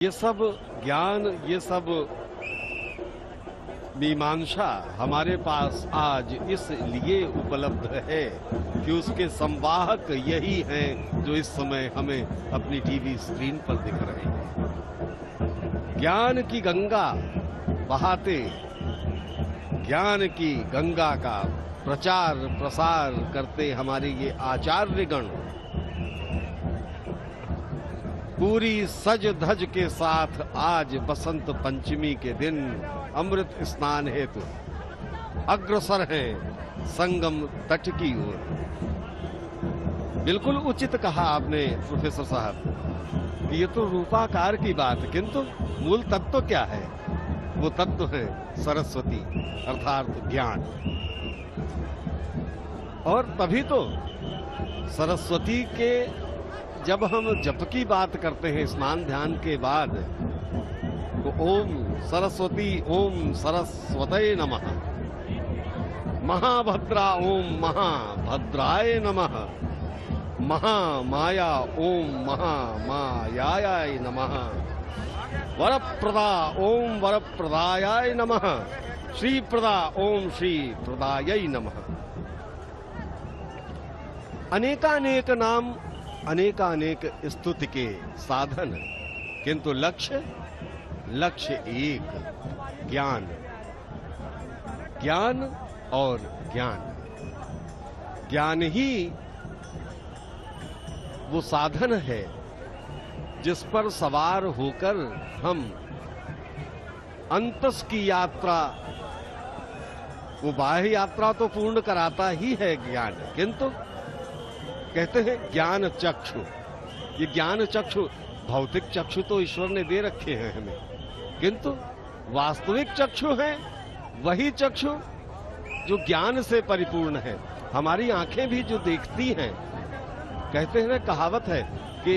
ये सब ज्ञान, ये सब मीमांसा हमारे पास आज इसलिए उपलब्ध है कि उसके संवाहक यही हैं जो इस समय हमें अपनी टीवी स्क्रीन पर दिख रहे हैं। ज्ञान की गंगा बहाते, ज्ञान की गंगा का प्रचार प्रसार करते हमारे ये आचार्यगण पूरी सज धज के साथ आज बसंत पंचमी के दिन अमृत स्नान हेतु अग्रसर हैं संगम तट की ओर। बिल्कुल उचित कहा आपने प्रोफेसर साहब कि ये तो रूपाकार की बात, किंतु मूल तत्व क्या है? वो तत्व है सरस्वती अर्थात ज्ञान। और तभी तो सरस्वती के जब हम जप की बात करते हैं स्नान ध्यान के बाद, तो ओम सरस्वती ओम सरस्वते नमः, महाभद्रा ओम महाभद्राय नमः, महामाया ओम महामायाय नमः, वरप्रदा ओम वरप्रदायाय नमः, श्रीप्रदा ओम श्रीप्रदायै नमः। अनेकानेक नाम, अनेकानेक स्तुति के साधन, किंतु लक्ष्य एक, ज्ञान, ज्ञान और ज्ञान। ज्ञान ही वो साधन है जिस पर सवार होकर हम अंतस की यात्रा, वो बाह्य यात्रा तो पूर्ण कराता ही है ज्ञान, किंतु कहते हैं ज्ञान चक्षु। ये ज्ञान चक्षु, भौतिक चक्षु तो ईश्वर ने दे रखे हैं हमें, किंतु वास्तविक चक्षु है वही चक्षु जो ज्ञान से परिपूर्ण है। हमारी आंखें भी जो देखती हैं, कहते हैं ना, कहावत है कि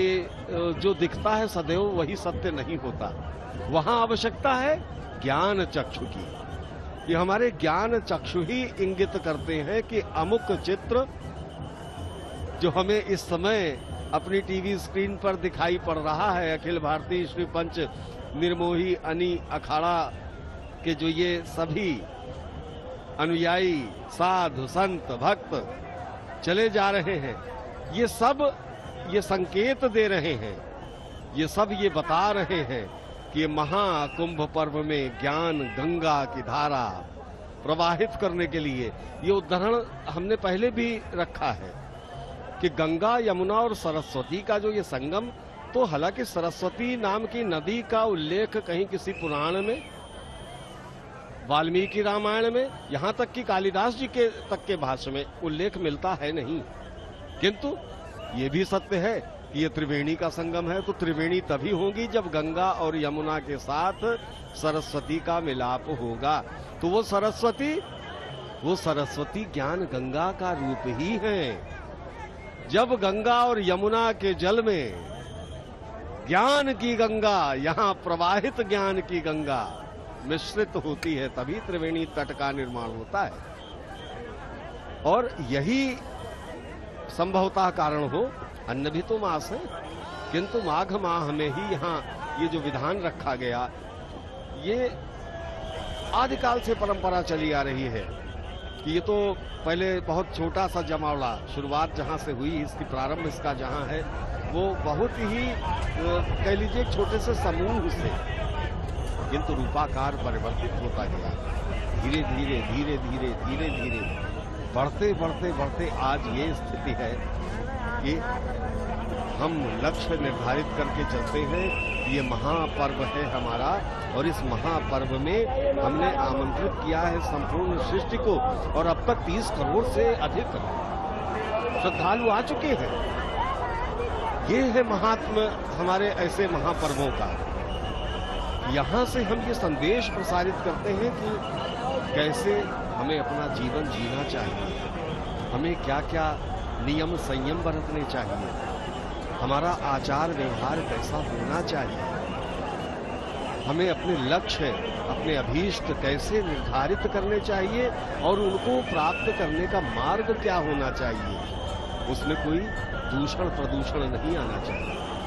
जो दिखता है सदैव वही सत्य नहीं होता। वहां आवश्यकता है ज्ञान चक्षु की। ये हमारे ज्ञान चक्षु ही इंगित करते हैं कि अमुक चित्र जो हमें इस समय अपनी टीवी स्क्रीन पर दिखाई पड़ रहा है, अखिल भारतीय श्री पंच निर्मोही अनी अखाड़ा के जो ये सभी अनुयायी साधु संत भक्त चले जा रहे हैं, ये सब ये संकेत दे रहे हैं, ये सब ये बता रहे हैं कि ये महाकुंभ पर्व में ज्ञान गंगा की धारा प्रवाहित करने के लिए ये उदाहरण हमने पहले भी रखा है कि गंगा यमुना और सरस्वती का जो ये संगम, तो हालांकि सरस्वती नाम की नदी का उल्लेख कहीं किसी पुराण में, वाल्मीकि रामायण में, यहां तक कि कालिदास जी के तक के भाष्य में उल्लेख मिलता है नहीं, किंतु ये भी सत्य है कि ये त्रिवेणी का संगम है। तो त्रिवेणी तभी होगी जब गंगा और यमुना के साथ सरस्वती का मिलाप होगा। तो वो सरस्वती ज्ञान गंगा का रूप ही है। जब गंगा और यमुना के जल में ज्ञान की गंगा, यहां प्रवाहित ज्ञान की गंगा मिश्रित होती है, तभी त्रिवेणी तट का निर्माण होता है। और यही संभवतः कारण हो, अन्न भी तो मास है, किंतु माघ माह में ही यहां ये जो विधान रखा गया, ये आदिकाल से परंपरा चली आ रही है कि ये तो पहले बहुत छोटा सा जमावड़ा, शुरुआत जहां से हुई, इसकी प्रारंभ इसका जहां है, वो बहुत ही कह लीजिए छोटे से समूह से, किंतु रूपाकार परिवर्तित होता गया। धीरे धीरे धीरे धीरे धीरे धीरे बढ़ते बढ़ते बढ़ते आज ये स्थिति है कि हम लक्ष्य निर्धारित करके चलते हैं। ये महापर्व है हमारा, और इस महापर्व में हमने आमंत्रित किया है संपूर्ण सृष्टि को, और अब तक 30 करोड़ से अधिक श्रद्धालु आ चुके हैं। ये है महात्म हमारे ऐसे महापर्वों का। यहां से हम ये संदेश प्रसारित करते हैं कि कैसे हमें अपना जीवन जीना चाहिए, हमें क्या क्या नियम संयम बरतने चाहिए, हमारा आचार व्यवहार कैसा होना चाहिए, हमें अपने लक्ष्य, अपने अभीष्ट कैसे निर्धारित करने चाहिए, और उनको प्राप्त करने का मार्ग क्या होना चाहिए। उसमें कोई दूषण प्रदूषण नहीं आना चाहिए।